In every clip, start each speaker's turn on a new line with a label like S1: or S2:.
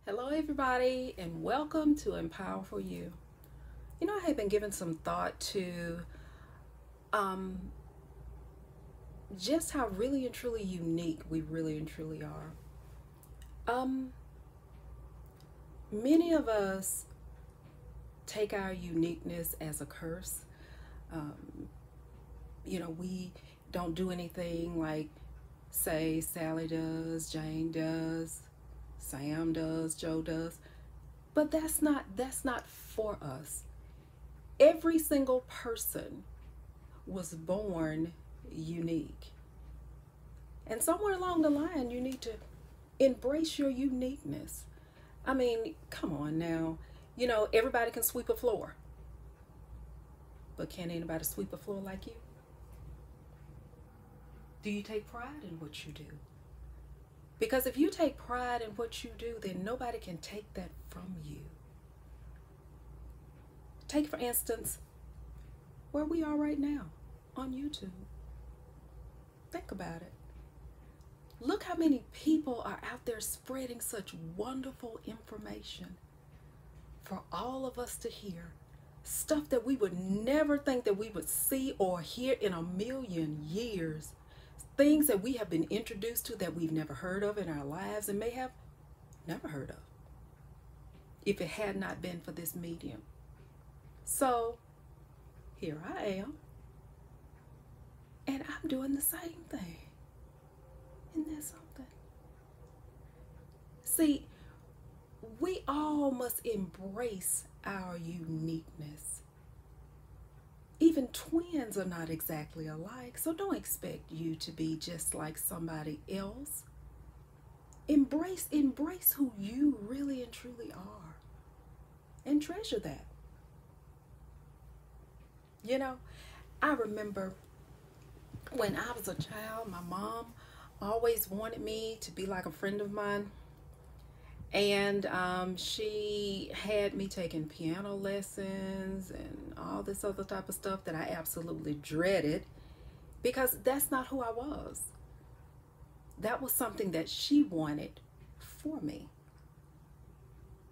S1: Hello, everybody, and welcome to Empower for You. I have been giving some thought to um, just how really and truly unique we really and truly are. Um, Many of us take our uniqueness as a curse. Um, we don't do anything like, say, Sally does, Jane does, Sam does, Joe does, but that's not for us. Every single person was born unique. And somewhere along the line, you need to embrace your uniqueness. I mean, come on now. Everybody can sweep a floor, but can anybody sweep a floor like you? Do you take pride in what you do? Because if you take pride in what you do, then nobody can take that from you. Take, for instance, where we are right now on YouTube. Think about it. Look how many people are out there spreading such wonderful information for all of us to hear. Stuff that we would never think that we would see or hear in a million years. Things that we have been introduced to that we've never heard of in our lives and may have never heard of if it had not been for this medium. So here I am, and I'm doing the same thing. Isn't that something? See, we all must embrace our uniqueness. Even twins are not exactly alike, so don't expect you to be just like somebody else. Embrace who you really and truly are, and treasure that. You know, I remember when I was a child, my mom always wanted me to be like a friend of mine. And she had me taking piano lessons and all this other type of stuff that I absolutely dreaded because that's not who I was. That was something that she wanted for me.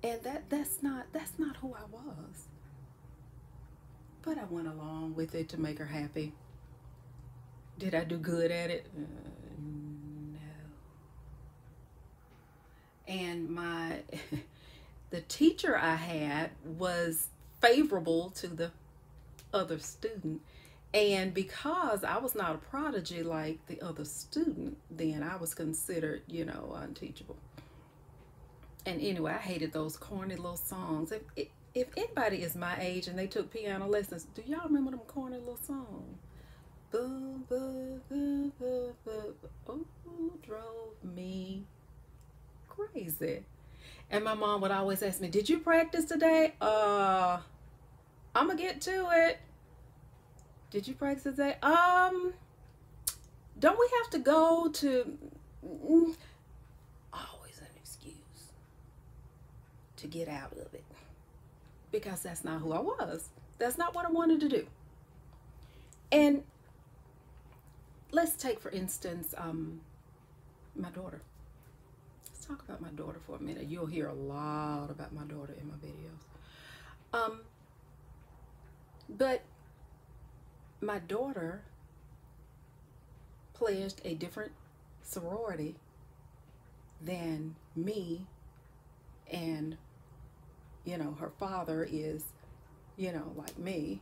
S1: And that's not who I was. But I went along with it to make her happy. Did I do good at it? No. And the teacher I had was favorable to the other student. And because I was not a prodigy like the other student, then I was considered, unteachable. And anyway, I hated those corny little songs. If anybody is my age and they took piano lessons, do y'all remember them corny little songs? Boo, boo, boo, boo, boo. Oh, drove me crazy. And my mom would always ask me, "Did you practice today?" I'm gonna get to it. Did you practice today? Don't we have to go to? Always an excuse to get out of it because that's not who I was. That's not what I wanted to do. And let's take, for instance, my daughter. Let's talk about my daughter for a minute. You'll hear a lot about my daughter in my videos. But my daughter pledged a different sorority than me, and her father is like me.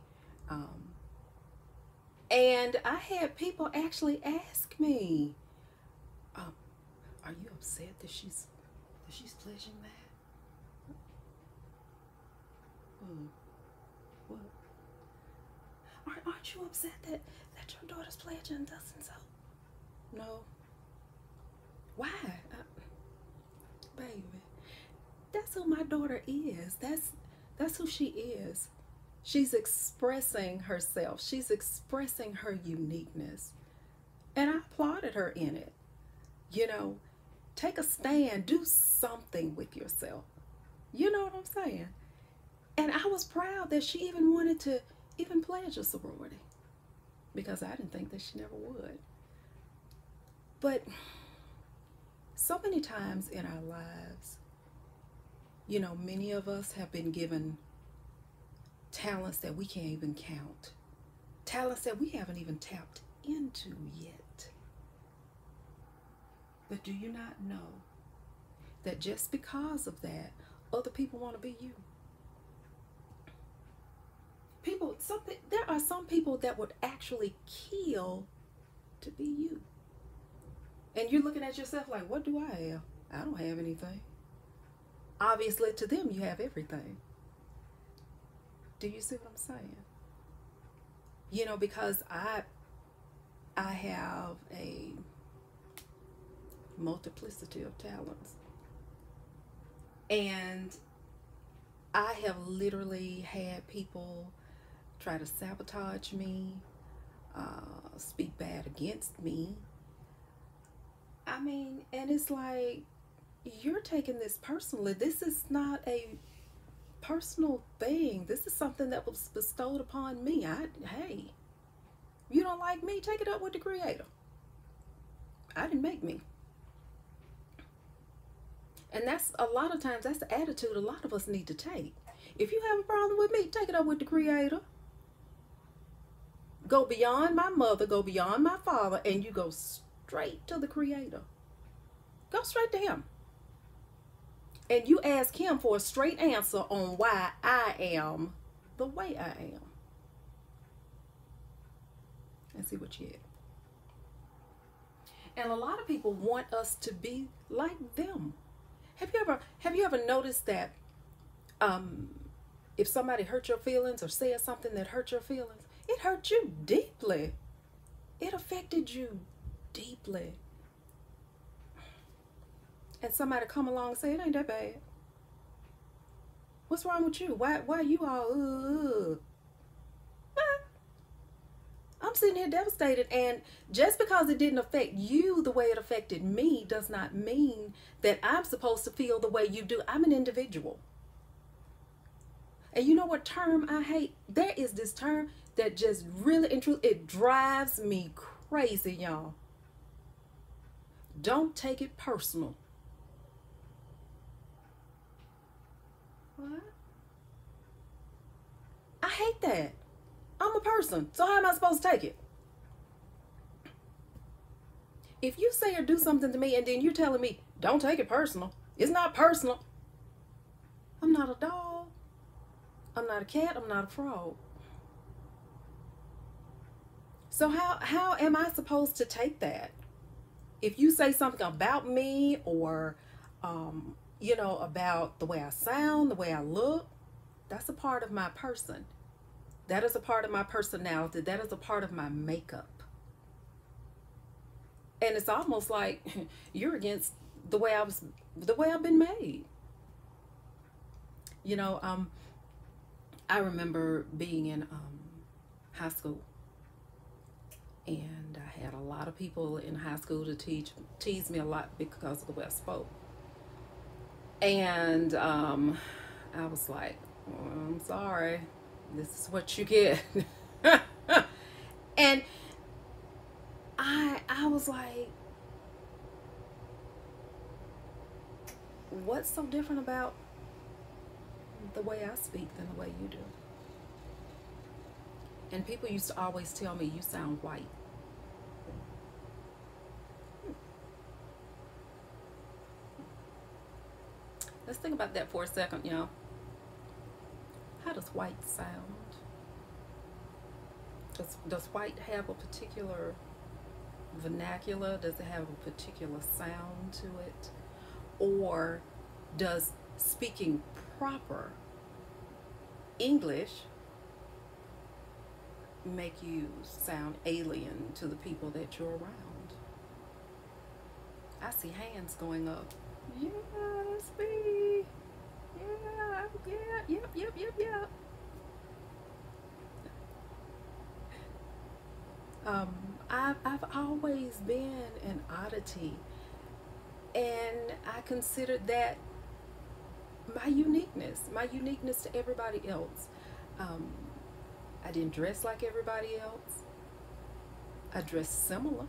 S1: And I had people actually ask me, um, are you upset that she's pledging that? What? Aren't you upset that your daughter's pledging thus and so? No. Why? Baby, that's who my daughter is. That's who she is. She's expressing herself. She's expressing her uniqueness. And I applauded her in it. Take a stand. Do something with yourself. You know what I'm saying? And I was proud that she even wanted to even pledge a sorority because I didn't think that she never would. But so many times in our lives, Many of us have been given talents that we can't even count, talents that we haven't even tapped into yet. But do you not know that just because of that, other people want to be you? There are some people that would actually kill to be you. And you're looking at yourself like, what do I have? I don't have anything. Obviously, to them, you have everything. Do you see what I'm saying? Because I have a multiplicity of talents. And I have literally had people try to sabotage me, speak bad against me. And it's like, you're taking this personally. This is not a personal thing. This is something that was bestowed upon me. Hey, you don't like me? Take it up with the Creator. I didn't make me. And that's a lot of times, that's the attitude a lot of us need to take. If you have a problem with me, take it up with the Creator. Go beyond my mother, go beyond my father, and you go straight to the Creator. Go straight to Him. And you ask Him for a straight answer on why I am the way I am. And see what you get. And a lot of people want us to be like them. Have you ever noticed that if somebody hurt your feelings or said something that hurt your feelings, it hurt you deeply. It affected you deeply. And somebody come along and say, it ain't that bad. What's wrong with you? Why you all, I'm sitting here devastated, and just because it didn't affect you the way it affected me does not mean that I'm supposed to feel the way you do. I'm an individual. And you know what term I hate? There is this term that just really and truly, it drives me crazy, y'all. Don't take it personal. What? I hate that. I'm a person, so how am I supposed to take it? If you say or do something to me and then you're telling me, don't take it personal. It's not personal. I'm not a dog. I'm not a cat. I'm not a frog. So how am I supposed to take that? If you say something about me or, about the way I sound, the way I look, that's a part of my person. That is a part of my personality. That is a part of my makeup. And it's almost like you're against the way I've been made. I remember being in high school, and I had a lot of people in high school to tease me a lot because of the way I spoke. And I was like, I'm sorry, this is what you get. And I was like, what's so different about the way I speak than the way you do? And people used to always tell me, you sound white. Let's think about that for a second, y'all. How does white sound? Does white have a particular vernacular? Does it have a particular sound to it? Or does speaking proper English make you sound alien to the people that you're around? I see hands going up. Yeah, that's me. Yeah, yep. I've always been an oddity, and I considered that my uniqueness to everybody else. I didn't dress like everybody else. I dressed similar,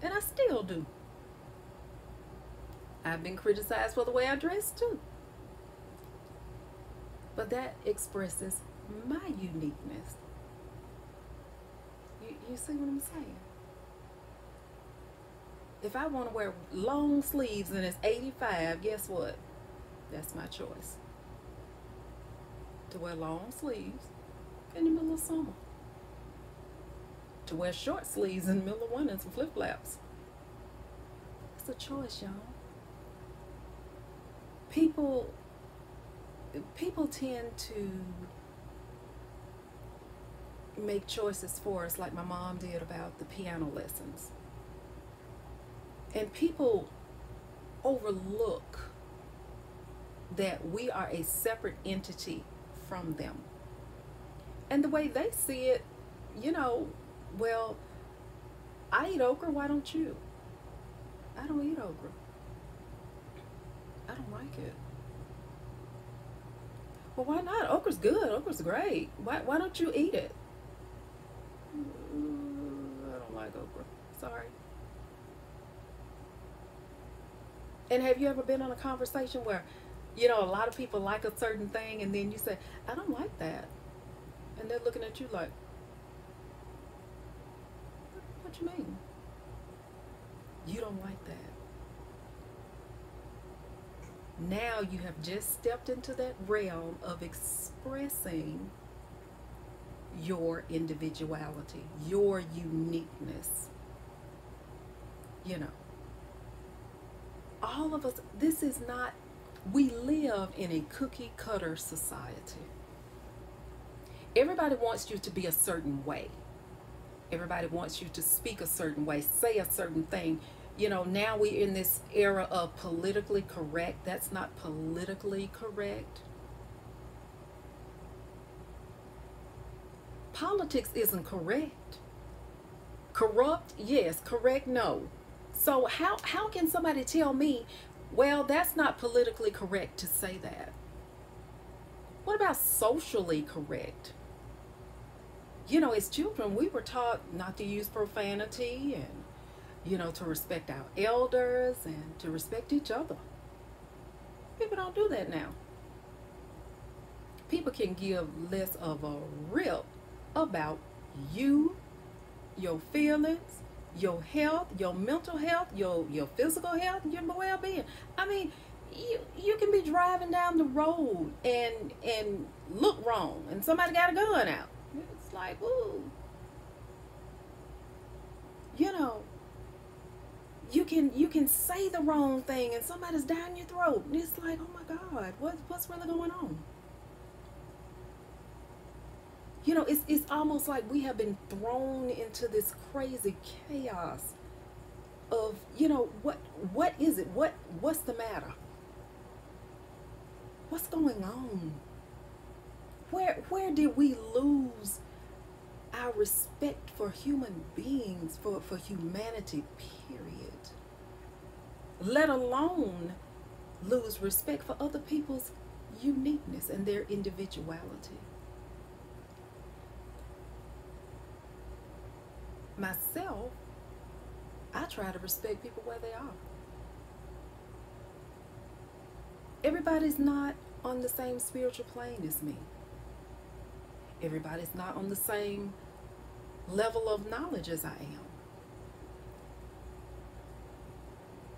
S1: and I still do. I've been criticized for the way I dress too. but that expresses my uniqueness. You see what I'm saying? If I want to wear long sleeves and it's 85, guess what? That's my choice. To wear long sleeves in the middle of summer. To wear short sleeves in the middle of winter and some flip flops. It's a choice, y'all. People tend to make choices for us, like my mom did about the piano lessons. And people overlook that we are a separate entity from them. And the way they see it, well, I eat okra, why don't you? I don't eat okra. I don't like it. Well, why not? Okra's good. Okra's great. Why don't you eat it? I don't like okra. Sorry. And have you ever been in a conversation where, a lot of people like a certain thing, and then you say, I don't like that. And they're looking at you like, what you mean? You don't like that. Now you have just stepped into that realm of expressing your individuality, your uniqueness. All of us, this is not, we live in a cookie cutter society. Everybody wants you to be a certain way. Everybody wants you to speak a certain way, say a certain thing. Now we're in this era of politically correct. That's not politically correct. Politics isn't correct. Corrupt, yes. Correct, no. So how can somebody tell me, well, that's not politically correct to say that? What about socially correct? As children, we were taught not to use profanity and, to respect our elders and to respect each other. People don't do that now. People can give less of a rip about you, your feelings, your health, your mental health, your physical health, your well-being. I mean, you can be driving down the road and look wrong, and somebody got a gun out. It's like, ooh. You can say the wrong thing and somebody's down your throat. And it's like, oh my God, what's really going on? It's almost like we have been thrown into this crazy chaos of, what is it? What's the matter? What's going on? Where did we lose our respect for human beings, for humanity, period? Let alone lose respect for other people's uniqueness and their individuality. Myself, I try to respect people where they are. Everybody's not on the same spiritual plane as me. Everybody's not on the same level of knowledge as I am.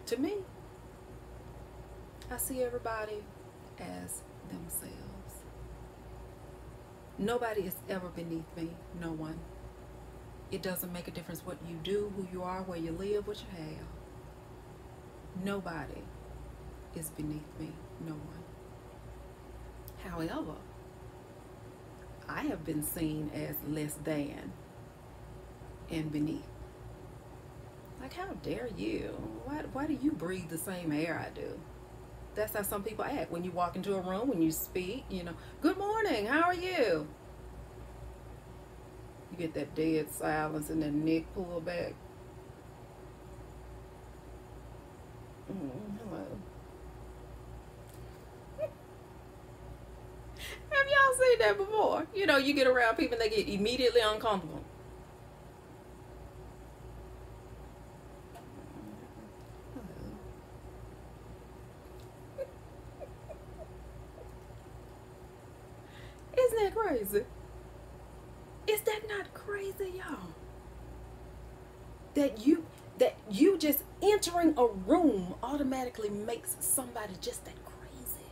S1: To me, I see everybody as themselves. Nobody is ever beneath me, no one. It doesn't make a difference what you do, who you are, where you live, what you have. Nobody is beneath me, no one. However, I have been seen as less than and beneath. Like, how dare you? Why do you breathe the same air I do? That's how some people act. When you walk into a room, when you speak, good morning, how are you? You get that dead silence and then neck pull back. Hello. Have y'all seen that before? You get around people and they get immediately uncomfortable. that crazy? Is that not crazy, y'all? That you just entering a room automatically makes somebody just that crazy.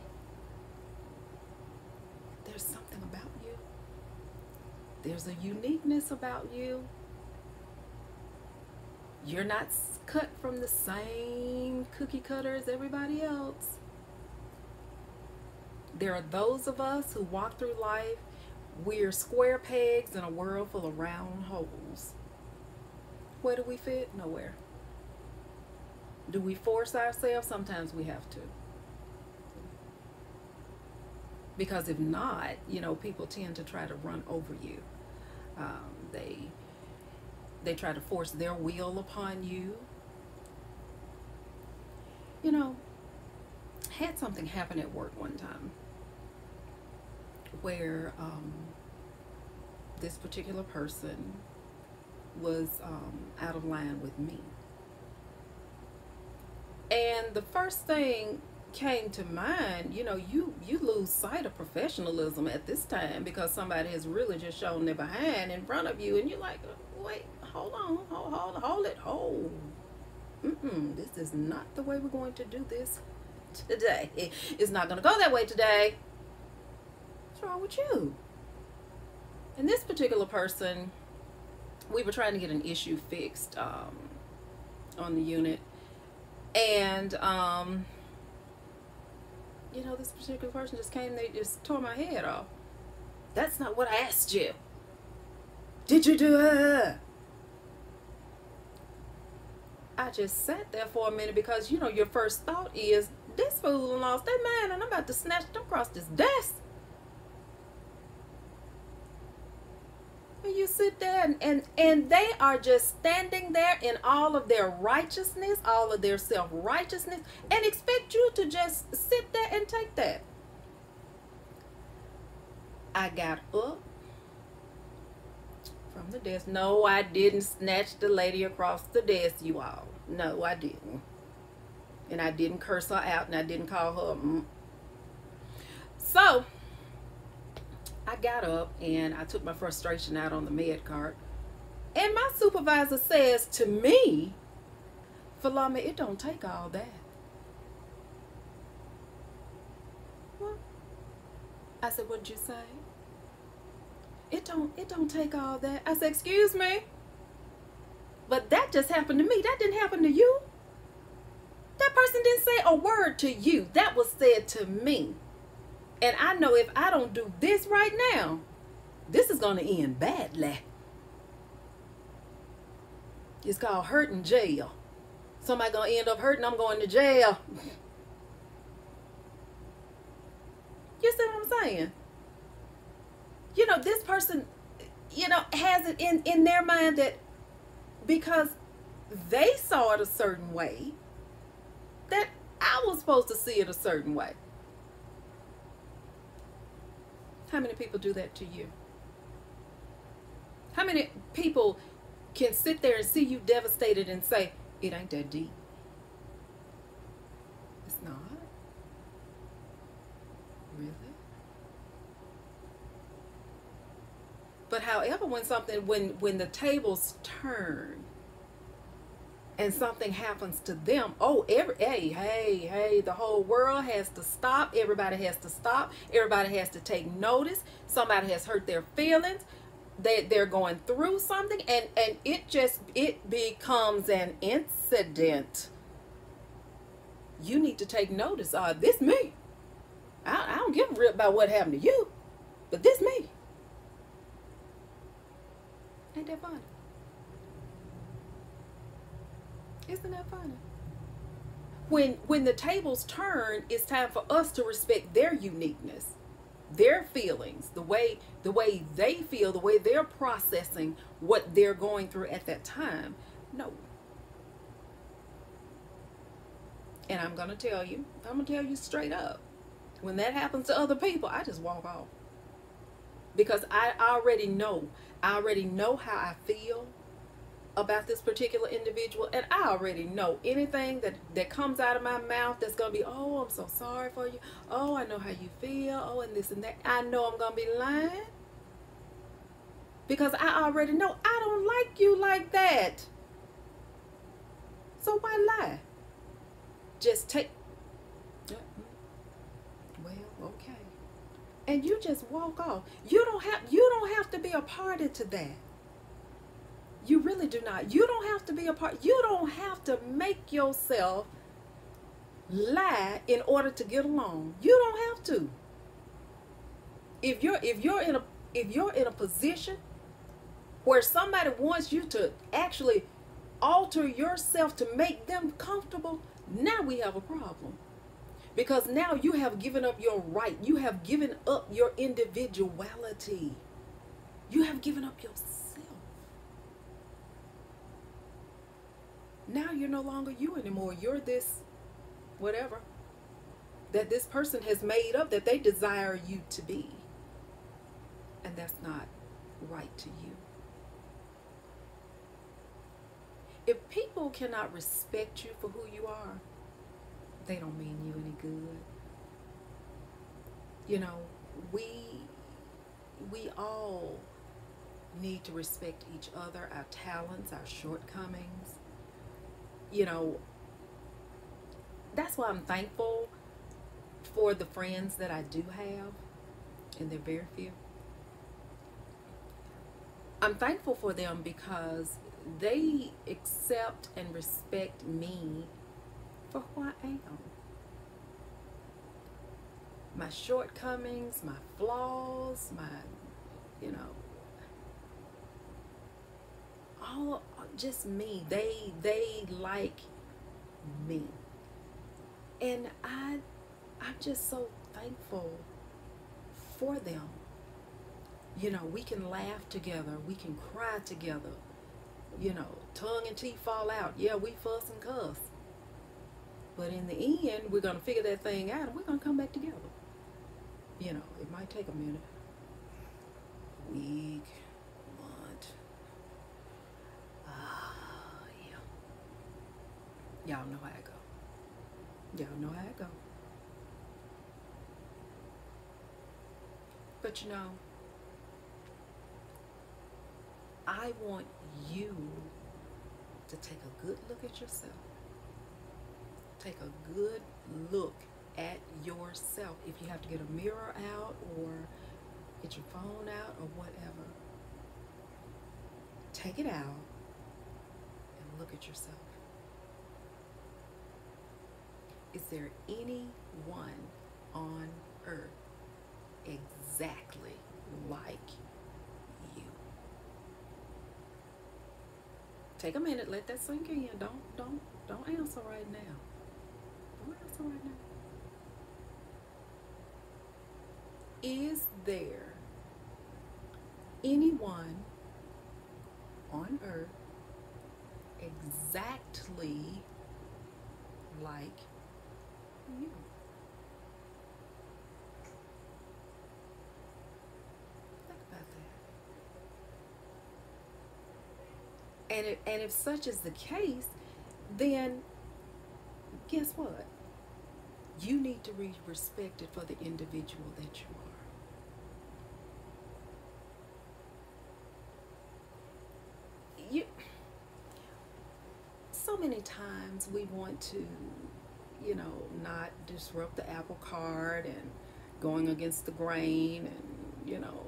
S1: There's something about you. There's a uniqueness about you. You're not cut from the same cookie cutter as everybody else. There are those of us who walk through life, we're square pegs in a world full of round holes. Where do we fit? Nowhere. Do we force ourselves? Sometimes we have to. Because if not, people tend to try to run over you. They try to force their will upon you. Had something happen at work one time where this particular person was out of line with me. And the first thing came to mind, you lose sight of professionalism at this time because somebody has really just shown their behind in front of you, and you're like, wait, hold on, hold it. This is not the way we're going to do this today. It's not going to go that way today. What's wrong with you? And this particular person, we were trying to get an issue fixed on the unit. And, this particular person just came, they just tore my head off. That's not what I asked you. Did you do it? I just sat there for a minute because, your first thought is, this fool lost their mind and I'm about to snatch them across this desk. And you sit there and they are just standing there in all of their righteousness, all of their self-righteousness, and expect you to just sit there and take that. I got up from the desk. No, I didn't snatch the lady across the desk, you all. No, I didn't. And I didn't curse her out, and I didn't call her. So I got up and I took my frustration out on the med cart. And my supervisor says to me, Falama, it don't take all that. What? I said, what'd you say? It don't take all that. I said, excuse me? But that just happened to me. That didn't happen to you. That person didn't say a word to you. That was said to me. And I know if I don't do this right now, this is going to end badly. It's called hurt in jail. Somebody going to end up hurting, I'm going to jail. You see what I'm saying? This person, has it in their mind that because they saw it a certain way, that I was supposed to see it a certain way. How many people do that to you? How many people can sit there and see you devastated and say, it ain't that deep? It's not. Really? But however, when the tables turn and something happens to them, hey, the whole world has to stop. Everybody has to stop. Everybody has to take notice. Somebody has hurt their feelings. They're going through something, and it becomes an incident. You need to take notice. This me. I don't give a rip about what happened to you, but this me. Ain't that funny? Isn't that funny? When the tables turn, it's time for us to respect their uniqueness, their feelings, the way they feel, the way they're processing what they're going through at that time. No. And I'm going to tell you straight up, when that happens to other people, I just walk off. Because I already know how I feel. about this particular individual, and I already know anything that comes out of my mouth that's gonna be, oh, I'm so sorry for you, oh, I know how you feel, oh, and this and that. I know I'm gonna be lying because I already know I don't like you like that. So why lie? Just take, well, okay, and you just walk off. You don't have to be a party to that. You really do not. You don't have to be a part. You don't have to make yourself lie in order to get along. You don't have to. If you're in a position where somebody wants you to actually alter yourself to make them comfortable, now we have a problem. Because now you have given up your right. You have given up your individuality. You have given up yourself. Now you're no longer you anymore. You're this whatever that this person has made up that they desire you to be. And that's not right to you. If people cannot respect you for who you are, they don't mean you any good. You know, we all need to respect each other, our talents, our shortcomings. You know, that's why I'm thankful for the friends that I do have, and they're very few. I'm thankful for them because they accept and respect me for who I am. My shortcomings, my flaws, you know, all just me. They like me. And I'm just so thankful for them. You know, we can laugh together, we can cry together, you know, tongue and teeth fall out. Yeah, we fuss and cuss. But in the end, we're going to figure that thing out and we're going to come back together. You know, it might take a minute, week, month. Yeah. Y'all know how it go. Y'all know how it go. But you know, I want you to take a good look at yourself. Take a good look at yourself. If you have to get a mirror out or get your phone out or whatever, take it out and look at yourself. Is there anyone on earth exactly like you? Take a minute, let that sink in. Don't answer right now. Don't answer right now. Is there anyone on earth exactly like you? Think about that. And if such is the case, then guess what? You need to be respected for the individual that you are. So many times we want to, you know, not disrupt the apple cart and going against the grain and, you know.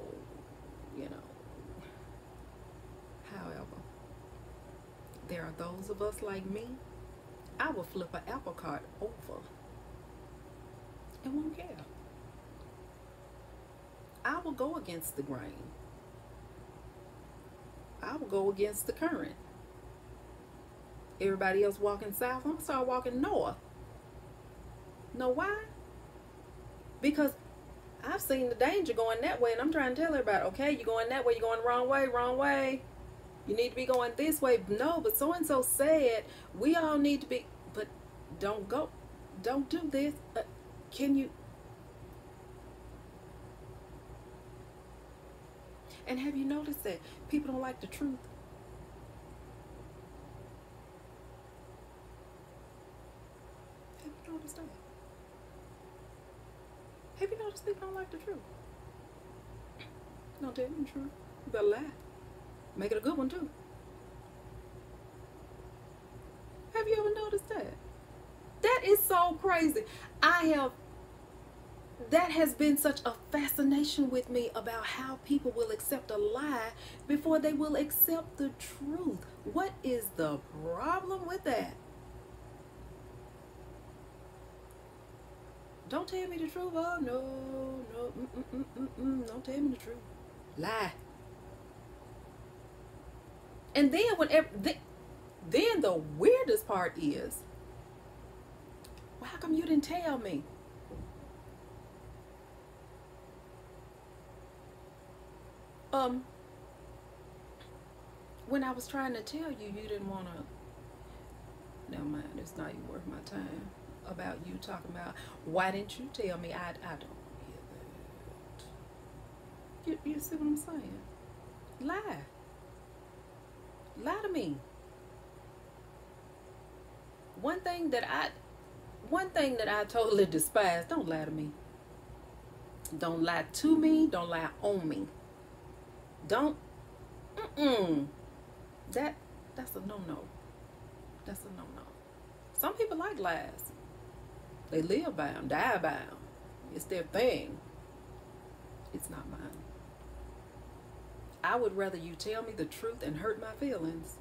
S1: However, there are those of us like me, I will flip an apple cart over and won't care. I will go against the grain. I will go against the current. Everybody else walking south, I'm going to start walking north. Know why? Because I've seen the danger going that way, and I'm trying to tell everybody, okay, you're going that way, you're going the wrong way. You need to be going this way. No, but so-and-so said we all need to be, but don't go. Don't do this. Can you? And have you noticed that people don't like the truth? Have you noticed people don't like the truth? Don't tell you the truth. You better lie. Make it a good one too. Have you ever noticed that? That is so crazy. That has been such a fascination with me about how people will accept a lie before they will accept the truth. What is the problem with that? Don't tell me the truth. Oh, no. Don't tell me the truth. Lie. And then then the weirdest part is, well, how come you didn't tell me? When I was trying to tell you, you didn't want to. Never mind, it's not even worth my time. About you talking about, why didn't you tell me? I don't hear that. You see what I'm saying? Lie. Lie to me. One thing that I totally despise, don't lie to me. Don't lie to me, don't lie on me. Don't that's a no-no. That's a no-no. Some people like lies. They live by them, die by them. It's their thing. It's not mine. I would rather you tell me the truth and hurt my feelings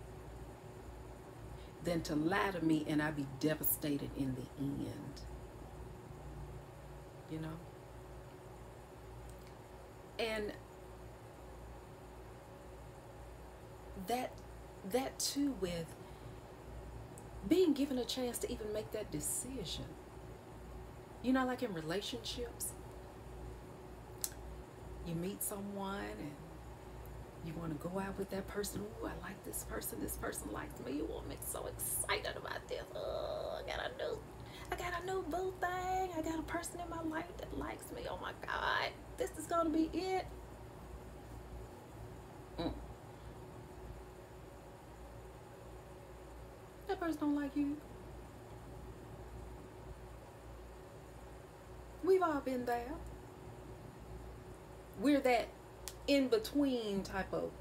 S1: than to lie to me and I be devastated in the end. You know? And that too, with being given a chance to even make that decision. You know, like in relationships, you meet someone and you want to go out with that person. Ooh, I like this person likes me. You want me so excited about this. Oh, I got a new boo thing. I got a person in my life that likes me. Oh my God, this is gonna be it. That person don't like you. We've all been there. We're that in-between type of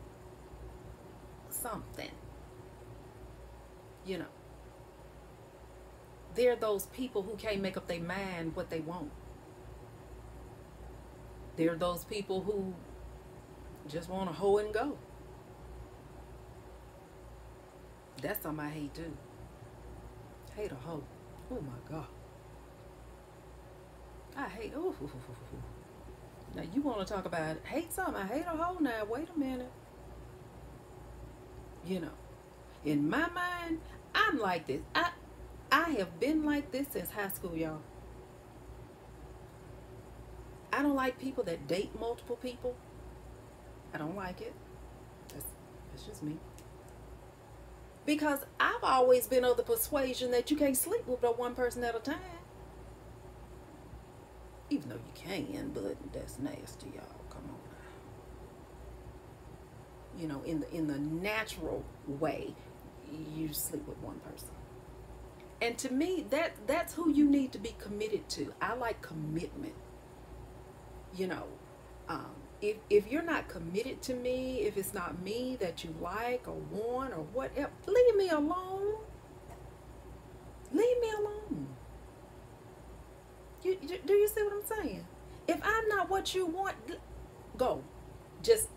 S1: something. You know. They're those people who can't make up their mind what they want. They're those people who just want to hoe and go. That's something I hate too. Hate a hoe. Oh my God. I hate, Now you want to talk about hate something. I hate a hoe now. Wait a minute. You know, in my mind, I'm like this. I have been like this since high school, y'all. I don't like people that date multiple people. I don't like it. That's just me. Because I've always been of the persuasion that you can't sleep with but one person at a time. Even though you can, but that's nasty, y'all. Come on now. You know, in the natural way, you sleep with one person. And to me, that's who you need to be committed to. I like commitment. You know, if you're not committed to me, if it's not me that you like or want or whatever, leave me alone. Leave me alone. Do you see what I'm saying? If I'm not what you want, go. Just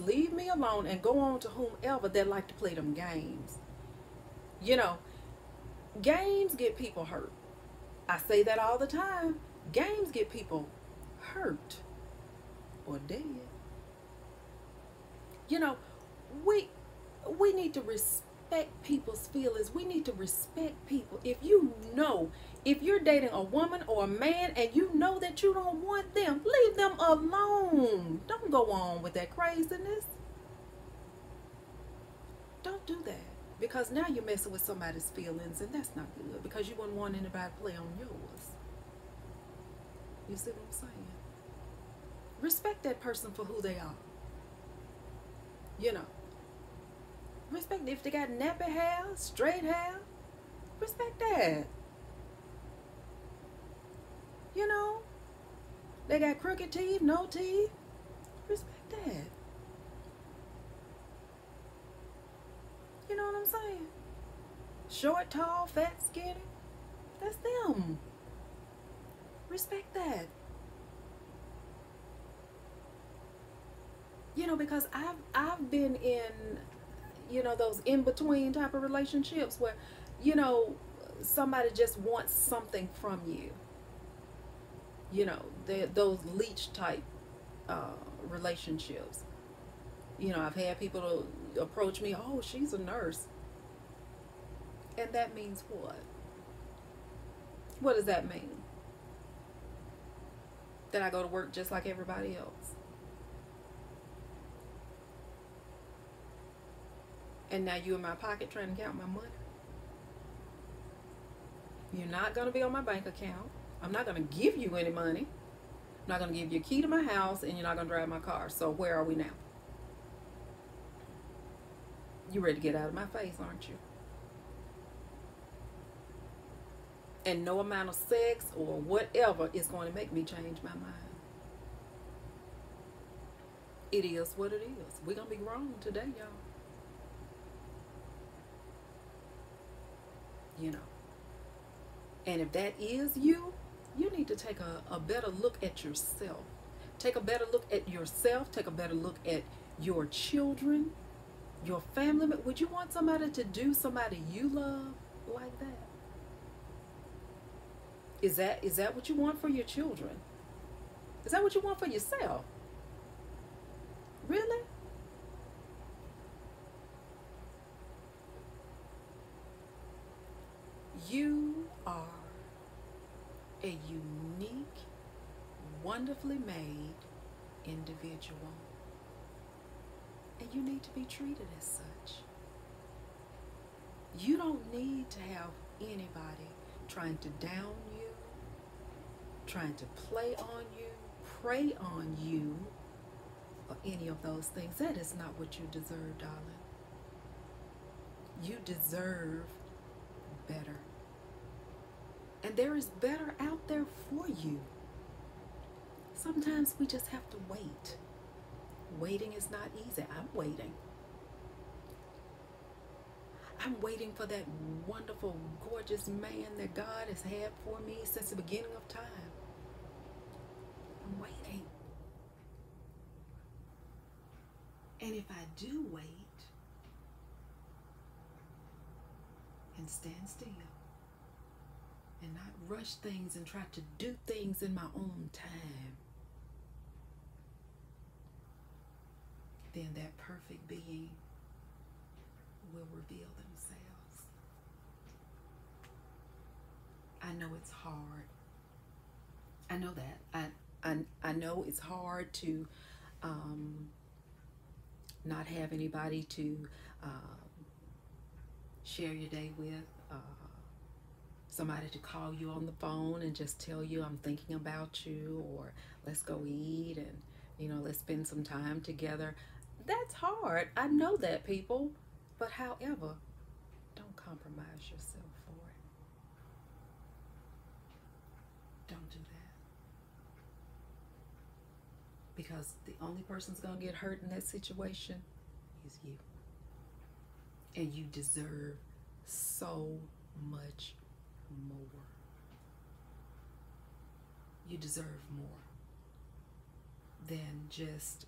S1: leave me alone and go on to whomever that like to play them games. You know, games get people hurt. I say that all the time. Games get people hurt or dead. You know, we need to respect people's feelings. We need to respect people. If you're dating a woman or a man and you know that you don't want them, leave them alone. Don't go on with that craziness. Don't do that. Because now you're messing with somebody's feelings and that's not good. Because you wouldn't want anybody to play on yours. You see what I'm saying? Respect that person for who they are. You know. Respect if they got nappy hair, straight hair. Respect that. You know. They got crooked teeth, no teeth. Respect that. You know what I'm saying? Short, tall, fat, skinny. That's them. Respect that. Because I've been in, those in between type of relationships where, you know, somebody just wants something from you. Those leech type relationships. I've had people approach me, oh, she's a nurse. And that means what? What does that mean? That I go to work just like everybody else. And now you in my pocket trying to count my money. You're not going to be on my bank account. I'm not going to give you any money. I'm not going to give you a key to my house, and you're not going to drive my car. So where are we now? You ready to get out of my face, aren't you? And no amount of sex or whatever is going to make me change my mind. It is what it is. We're going to be grown today, y'all. And if that is you, you need to take a better look at yourself. Take a better look at yourself. Take a better look at your children, your family. Would you want somebody to do somebody you love like that? Is that what you want for your children? Is that what you want for yourself? Really? You are a unique, wonderfully made individual. And you need to be treated as such. You don't need to have anybody trying to down you, trying to play on you, prey on you, or any of those things. That is not what you deserve, darling. You deserve better. And there is better out there for you. Sometimes we just have to wait. Waiting is not easy. I'm waiting. I'm waiting for that wonderful, gorgeous man that God has had for me since the beginning of time. I'm waiting. And if I do wait and stand still and not rush things and try to do things in my own time, then that perfect being will reveal themselves. I know it's hard. I know that. I know it's hard to not have anybody to share your day with, somebody to call you on the phone and just tell you I'm thinking about you, or let's go eat and let's spend some time together. That's hard. I know that, people. But however, don't compromise yourself for it. Don't do that. Because the only person's going to get hurt in that situation is you. And you deserve so much more. You deserve more than just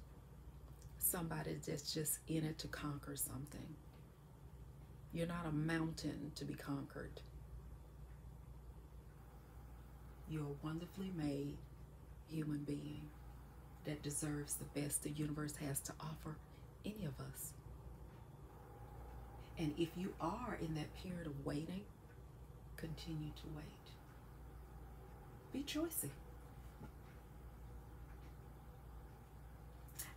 S1: somebody that's just in it to conquer something. You're not a mountain to be conquered. You're a wonderfully made human being that deserves the best the universe has to offer any of us. And if you are in that period of waiting, continue to wait. Be choosy.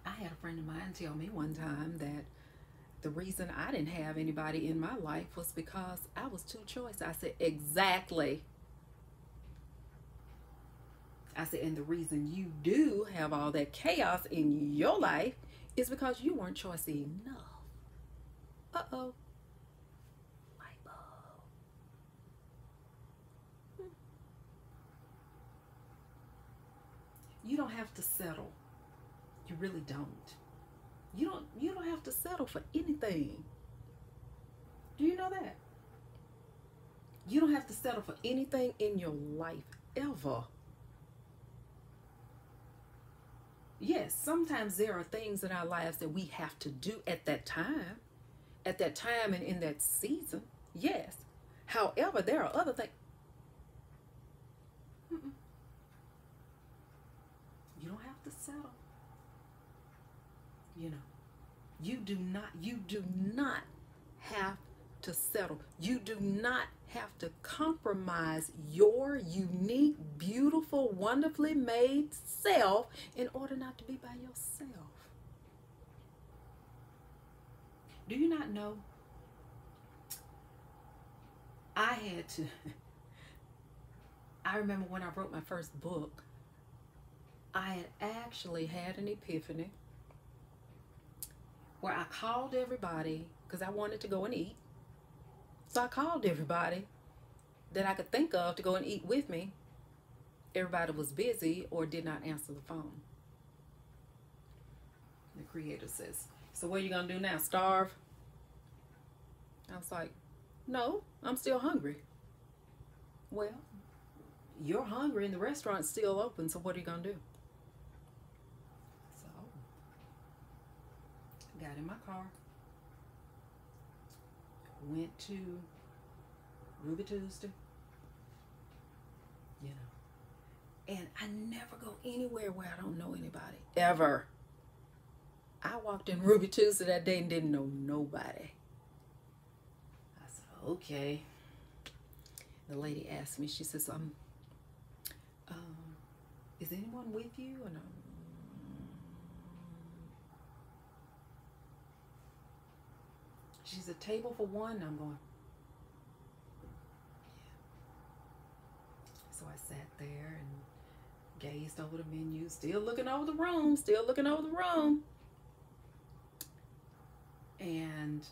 S1: I had a friend of mine tell me one time that the reason I didn't have anybody in my life was because I was too choice. I said, exactly. I said, and the reason you do have all that chaos in your life is because you weren't choicy enough. Uh-oh. Light bulb. You don't have to settle. You really don't. You don't have to settle for anything. Do you know that? You don't have to settle for anything in your life ever. Yes, sometimes there are things in our lives that we have to do at that time and in that season. Yes. However, there are other things. You don't have to settle. You know, you do not have to settle. You do not have to compromise your unique, beautiful, wonderfully made self in order not to be by yourself. Do you not know? I remember when I wrote my first book, I had actually had an epiphany where I called everybody because I wanted to go and eat. So I called everybody that I could think of to go and eat with me. Everybody was busy or did not answer the phone. The creator says, so what are you going to do now? Starve? I was like, no, I'm still hungry. Well, you're hungry and the restaurant's still open, so what are you going to do? So, got in my car, went to Ruby Tuesday, you know, and I never go anywhere where I don't know anybody, ever. I walked in Ruby Tuesday that day and didn't know nobody. I said, okay. The lady asked me, she says, is anyone with you? And she's a table for one. And I'm going, yeah. So I sat there and gazed over the menu, still looking over the room, And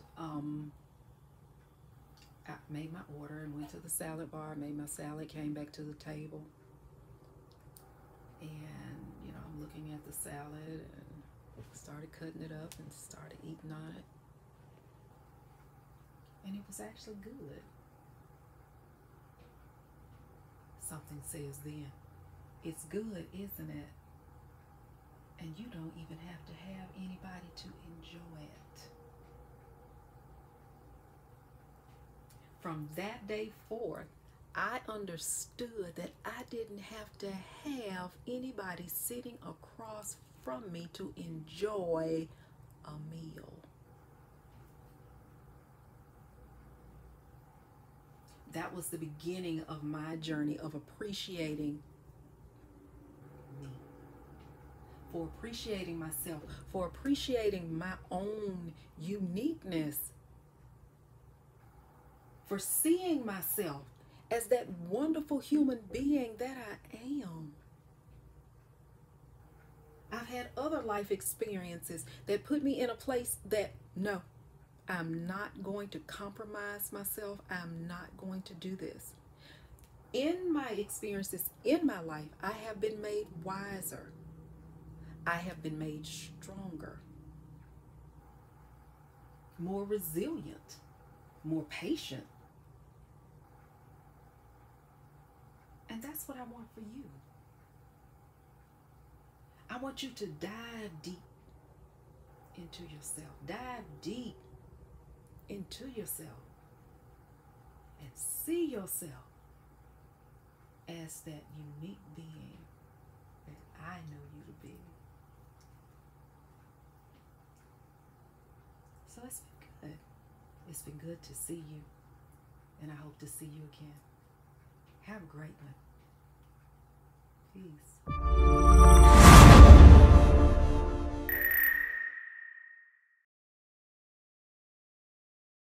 S1: I made my order and went to the salad bar, made my salad, came back to the table. And, you know, I'm looking at the salad and started cutting it up and started eating on it. And it was actually good. Something says then, it's good, isn't it? And you don't even have to have anybody to enjoy it. From that day forth, I understood that I didn't have to have anybody sitting across from me to enjoy a meal. That was the beginning of my journey of appreciating me, for appreciating myself, for appreciating my own uniqueness, for seeing myself as that wonderful human being that I am. I've had other life experiences that put me in a place that, no, I'm not going to compromise myself. I'm not going to do this. In my experiences in my life, I have been made wiser. I have been made stronger, more resilient, more patient. And that's what I want for you. I want you to dive deep into yourself. Dive deep into yourself and see yourself as that unique being that I know you to be. So it's been good. It's been good to see you, and I hope to see you again. Have a great one. Peace.